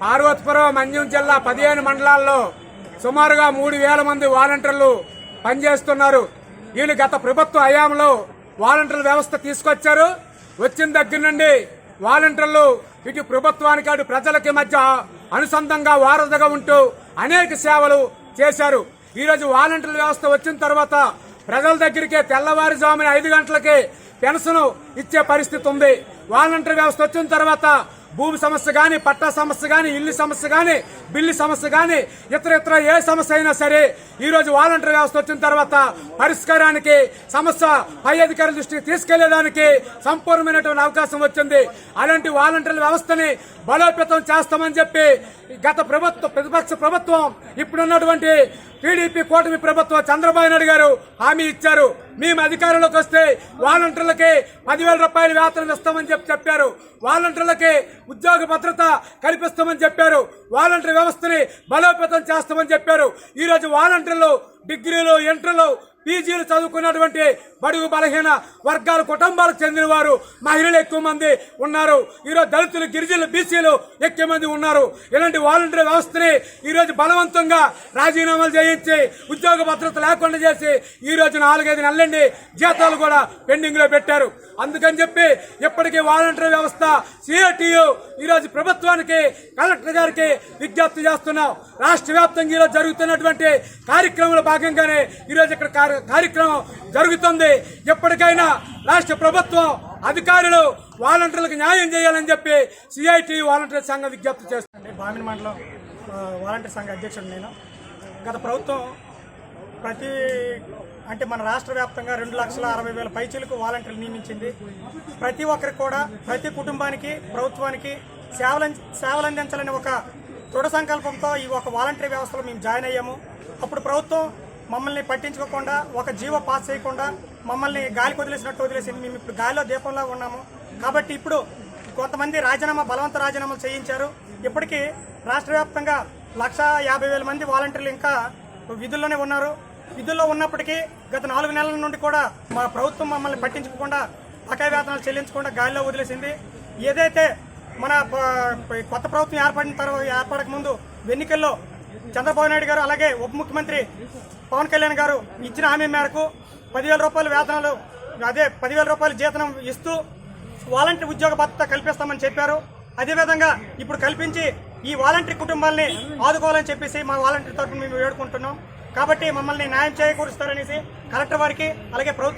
పార్వతీపురం మన్యం జిల్లా 15 మండలాల్లో సుమారుగా 3000 మంది వాలంటీర్లు పనిచేస్తున్నారు. వీళ్ళు గత ప్రభుత్వ హయాంలో వాలంటీర్ల వ్యవస్థ తీసుకొచ్చారు. వచ్చిన దగ్గర నుండి వాలంటీర్లు ఇటు ప్రభుత్వానికి అటు ప్రజలకి మధ్య అనుసంధానంగా వారధిగా ఉంటూ అనేక సేవలు చేశారు. ఈ రోజు వాలంటీర్ల వ్యవస్థ వచ్చిన తర్వాత ప్రజల దగ్గరికి తెల్లవారుజామున 5 గంటలకి పెన్షన్ ఇచ్చే పరిస్థితి ఉంది. వాలంటీర్ వ్యవస్థ వచ్చిన తర్వాత భూమి సమస్య గాని, పట్టా సమస్య గాని, ఇల్లు సమస్య గాని, బిల్లు సమస్య గాని, ఇతర ఏ సమస్య అయినా సరే ఈ రోజు వాలంటీర్ వ్యవస్థ వచ్చిన తర్వాత పరిష్కారానికి సమస్య పై అధికారుల దృష్టికి తీసుకెళ్లేదానికి సంపూర్ణమైనటువంటి అవకాశం వచ్చింది. అలాంటి వాలంటీర్ల వ్యవస్థని బలోపేతం చేస్తామని చెప్పి గత ప్రతిపక్ష ప్రభుత్వం ఇప్పుడున్నటువంటి టీడీపీ కూటమి ప్రభుత్వం చంద్రబాబు నాయుడు గారు హామీ ఇచ్చారు. మేము అధికారంలోకి వస్తే వాలంటీర్లకి 10,000 రూపాయలు వేతనం ఇస్తామని చెప్పారు. వాలంటీర్లకి ఉద్యోగ భద్రత కల్పిస్తామని చెప్పారు. వాలంటీర్ వ్యవస్థని బలోపేతం చేస్తామని చెప్పారు. ఈ రోజు వాలంటీర్లు డిగ్రీలు, ఇంటర్లు, పీజీలు చదువుకున్నటువంటి బడుగు బలహీన వర్గాల కుటుంబాలకు చెందిన వారు, మహిళలు ఎక్కువ మంది ఉన్నారు. ఈరోజు దళితులు, గిరిజనులు, బీసీలు ఎక్కువ మంది ఉన్నారు. ఇలాంటి వాలంటీర్ వ్యవస్థని ఈ రోజు బలవంతంగా రాజీనామాలు చేయించి ఉద్యోగ భద్రత లేకుండా చేసి ఈ రోజు 4-5 నెలలండి జీతాలు కూడా పెండింగ్ లో పెట్టారు. అందుకని చెప్పి ఇప్పటికీ వాలంటీర్ వ్యవస్థ సిఐటియు ఈ రోజు ప్రభుత్వానికి, కలెక్టర్ గారికి విజ్ఞప్తి చేస్తున్నాం. రాష్ట్ర వ్యాప్తంగా ఈరోజు జరుగుతున్నటువంటి కార్యక్రమంలో భాగంగానే ఈరోజు ఇక్కడ కార్యక్రమం జరుగుతుంది. ఎప్పటికైనా రాష్ట్ర ప్రభుత్వం అధికారులు వాలంటీర్లకు న్యాయం చేయాలని చెప్పి సిఐటియు వాలంటీర్ సంఘం విజ్ఞప్తి చేస్తుంది. బామిని మండలం వాలంటీర్ సంఘ అధ్యక్షుడు నేను. గత ప్రభుత్వం మన రాష్ట్ర వ్యాప్తంగా 2,60,000 పైచీలకు వాలంటీర్లు నియమించింది. ప్రతి ఒక్కరికి కూడా, ప్రతి కుటుంబానికి, ప్రభుత్వానికి సేవలు అందించాలని ఒక దృఢ సంకల్పంతో ఈ ఒక వాలంటీర్ వ్యవస్థలో మేము జాయిన్ అయ్యాము. అప్పుడు ప్రభుత్వం మమ్మల్ని పట్టించుకోకుండా, ఒక జీవో పాస్ చేయకుండా మమ్మల్ని గాలికి వదిలేసింది. మేము ఇప్పుడు గాలిలో దీపంలో ఉన్నాము. కాబట్టి ఇప్పుడు కొంతమంది బలవంత రాజీనామాలు చేయించారు. ఇప్పటికీ రాష్ట్ర వ్యాప్తంగా 1,50,000 మంది వాలంటీర్లు ఇంకా విధుల్లోనే ఉన్నారు. విధుల్లో ఉన్నప్పటికీ గత 4 నెలల నుండి కూడా మా ప్రభుత్వం మమ్మల్ని పట్టించుకోకుండా, బకాయి వేతనాలు చెల్లించకుండా గాలిలో వదిలేసింది. ఏదైతే మన కొత్త ప్రభుత్వం ఏర్పడక ముందు ఎన్నికల్లో చంద్రబాబు నాయుడు గారు, అలాగే ఉప ముఖ్యమంత్రి పవన్ కళ్యాణ్ గారు ఇచ్చిన హామీ మేరకు 10,000 రూపాయల వేతనాలు, 10,000 రూపాయల జీతం ఇస్తూ వాలంటీర్ ఉద్యోగ భద్రత కల్పిస్తామని చెప్పారు. అదేవిధంగా ఇప్పుడు కల్పించి ఈ వాలంటీర్ కుటుంబాలని ఆదుకోవాలని చెప్పేసి మా వాలంటీర్ తరఫున మేము వేడుకుంటున్నాం. కాబట్టి మమ్మల్ని న్యాయం చేకూరుస్తారనేసి కలెక్టర్ వారికి, అలాగే ప్రభుత్వం